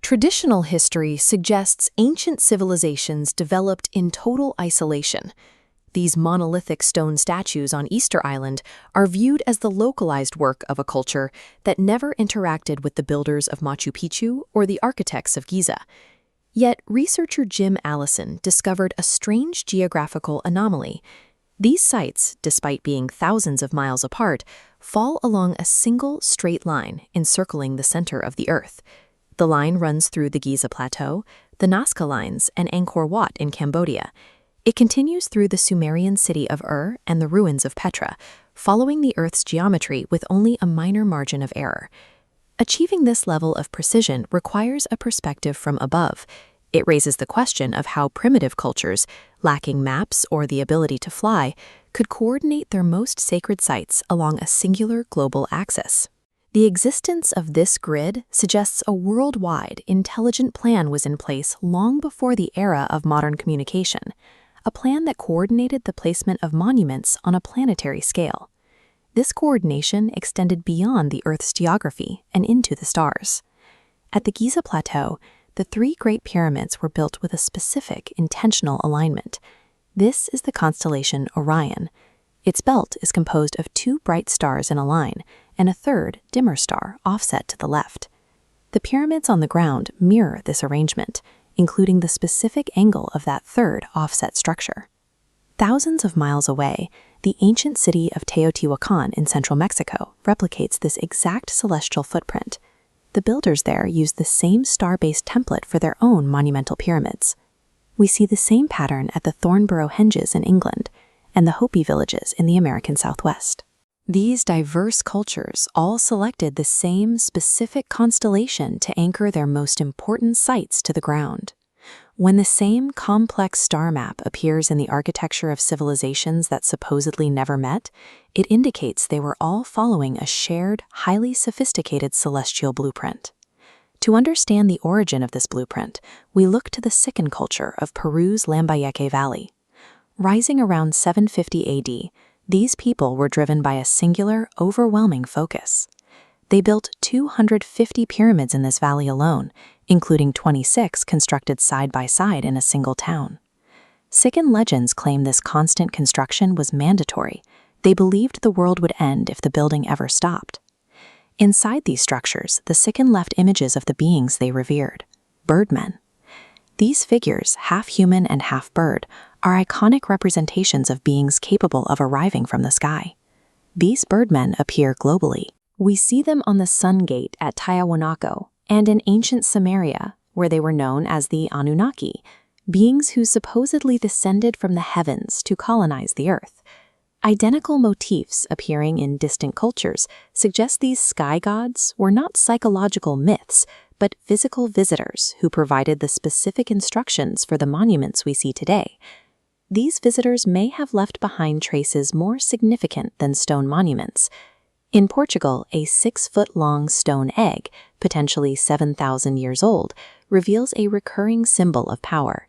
Traditional history suggests ancient civilizations developed in total isolation. These monolithic stone statues on Easter Island are viewed as the localized work of a culture that never interacted with the builders of Machu Picchu or the architects of Giza. Yet, researcher Jim Allison discovered a strange geographical anomaly. These sites, despite being thousands of miles apart, fall along a single straight line encircling the center of the Earth. The line runs through the Giza Plateau, the Nazca Lines, and Angkor Wat in Cambodia. It continues through the Sumerian city of Ur and the ruins of Petra, following the Earth's geometry with only a minor margin of error. Achieving this level of precision requires a perspective from above. It raises the question of how primitive cultures, lacking maps or the ability to fly, could coordinate their most sacred sites along a singular global axis. The existence of this grid suggests a worldwide, intelligent plan was in place long before the era of modern communication, a plan that coordinated the placement of monuments on a planetary scale. This coordination extended beyond the Earth's geography and into the stars. At the Giza Plateau, the three Great Pyramids were built with a specific, intentional alignment. This is the constellation Orion. Its belt is composed of two bright stars in a line, and a third, dimmer star, offset to the left. The pyramids on the ground mirror this arrangement, including the specific angle of that third offset structure. Thousands of miles away, the ancient city of Teotihuacan in central Mexico replicates this exact celestial footprint. The builders there used the same star-based template for their own monumental pyramids. We see the same pattern at the Thornborough Henges in England and the Hopi villages in the American Southwest. These diverse cultures all selected the same specific constellation to anchor their most important sites to the ground. When the same complex star map appears in the architecture of civilizations that supposedly never met, it indicates they were all following a shared, highly sophisticated celestial blueprint. To understand the origin of this blueprint, we look to the Sican culture of Peru's Lambayeque Valley. Rising around 750 AD, these people were driven by a singular, overwhelming focus. They built 250 pyramids in this valley alone, including 26 constructed side by side in a single town. Sican legends claim this constant construction was mandatory. They believed the world would end if the building ever stopped. Inside these structures, the Sican left images of the beings they revered, birdmen. These figures, half human and half bird, are iconic representations of beings capable of arriving from the sky. These birdmen appear globally. We see them on the Sun Gate at Tiahuanaco and in ancient Samaria, where they were known as the Anunnaki, beings who supposedly descended from the heavens to colonize the Earth. Identical motifs appearing in distant cultures suggest these sky gods were not psychological myths, but physical visitors who provided the specific instructions for the monuments we see today. These visitors may have left behind traces more significant than stone monuments. In Portugal, a 6-foot-long stone egg, potentially 7,000 years old, reveals a recurring symbol of power.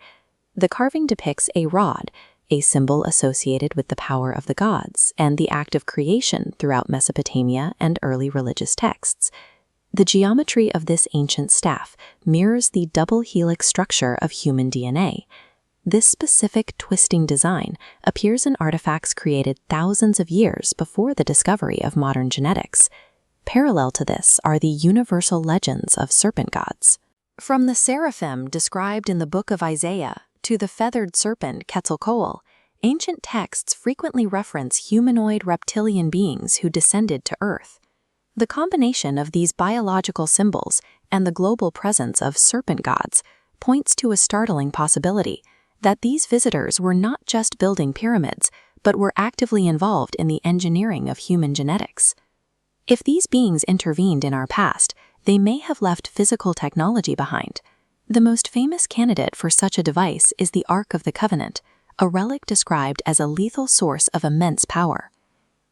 The carving depicts a rod, a symbol associated with the power of the gods and the act of creation throughout Mesopotamia and early religious texts. The geometry of this ancient staff mirrors the double helix structure of human DNA. This specific twisting design appears in artifacts created thousands of years before the discovery of modern genetics. Parallel to this are the universal legends of serpent gods. From the seraphim described in the Book of Isaiah to the feathered serpent Quetzalcoatl, ancient texts frequently reference humanoid reptilian beings who descended to Earth. The combination of these biological symbols and the global presence of serpent gods points to a startling possibility that these visitors were not just building pyramids, but were actively involved in the engineering of human genetics. If these beings intervened in our past, they may have left physical technology behind. The most famous candidate for such a device is the Ark of the Covenant, a relic described as a lethal source of immense power.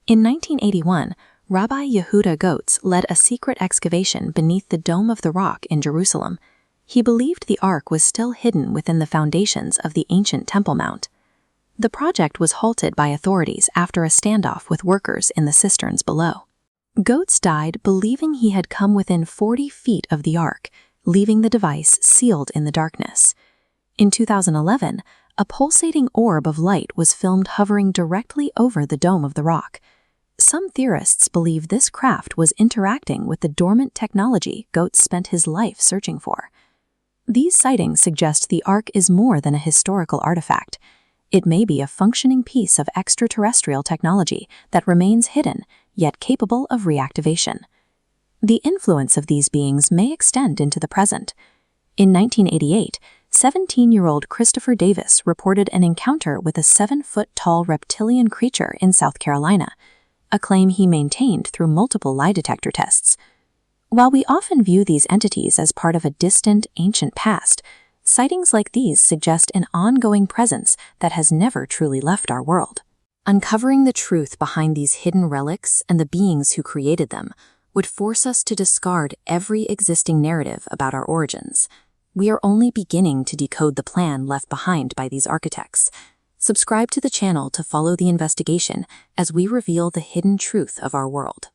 In 1981, Rabbi Yehuda Goetz led a secret excavation beneath the Dome of the Rock in Jerusalem. He believed the Ark was still hidden within the foundations of the ancient Temple Mount. The project was halted by authorities after a standoff with workers in the cisterns below. Goetz died believing he had come within 40 feet of the Ark, leaving the device sealed in the darkness. In 2011, a pulsating orb of light was filmed hovering directly over the dome of the rock. Some theorists believe this craft was interacting with the dormant technology Goetz spent his life searching for. These sightings suggest the ark is more than a historical artifact. It may be a functioning piece of extraterrestrial technology that remains hidden, yet capable of reactivation. The influence of these beings may extend into the present. In 1988, 17-year-old Christopher Davis reported an encounter with a 7-foot-tall reptilian creature in South Carolina, a claim he maintained through multiple lie detector tests. While we often view these entities as part of a distant, ancient past, sightings like these suggest an ongoing presence that has never truly left our world. Uncovering the truth behind these hidden relics and the beings who created them would force us to discard every existing narrative about our origins. We are only beginning to decode the plan left behind by these architects. Subscribe to the channel to follow the investigation as we reveal the hidden truth of our world.